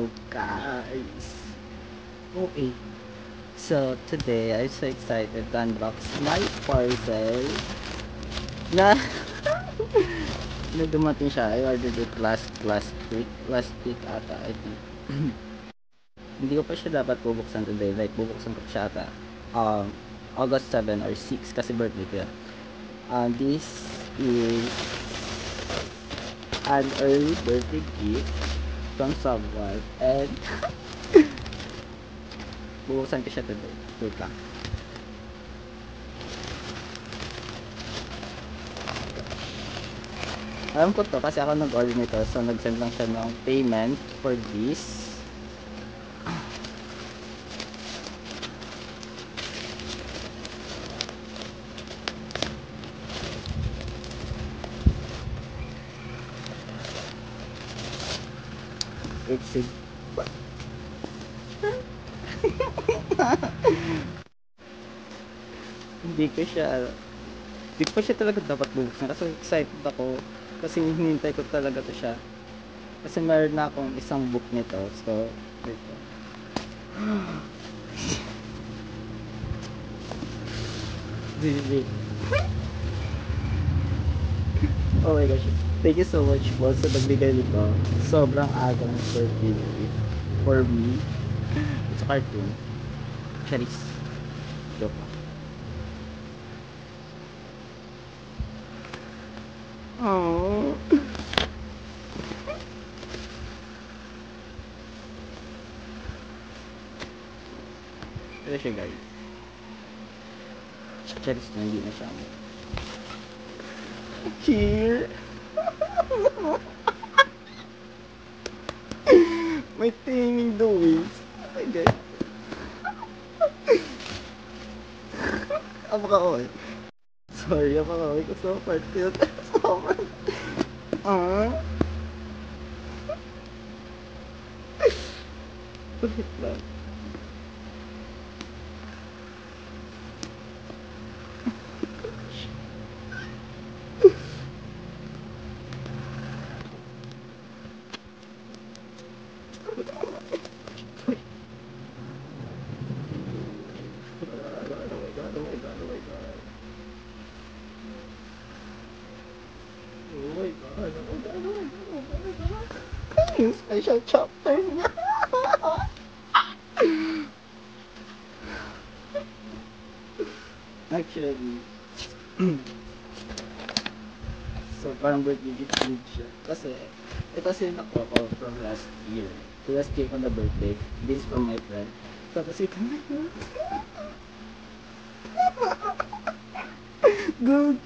Hello guys! Okay, so today I'm so excited to unbox my parcel na na dumating siya. I ordered it last week ata, I think. Hindi ko pa siya dapat bubuksan today, like bubuksan ko siya ata August 7 or 6 kasi birthday ko yan. This is an early birthday gift from someone and bubuksan ko siya today. Wait lang. Alam ko to kasi ako nag-order nito, so nag-send lang siya ng payment for this. It's a hindi ko siya talaga dapat bubuksan kasi excited ako kasi hinihintay ko talaga to siya kasi meron na akong isang book nito, so dito. Oh my gosh, thank you so much po sa nagbigay nito. Sobrang aga ng birthday for me. It's a cartoon. Charis. Joke lang. Oh. Ito siya guys. Charis na, hindi na siya. Here. May tingin the wings. Oh my god. Apaka-oy. Sorry, apaka-oy ko sa part yun. Sobrang. Ah. Bakit lang? Yung special chapter niya. Actually, so parang birthday gift din siya. Kasi, ito kasi nakuha ko from last year. So last year on the birthday, this from my friend. Tapos ito na yun. Good.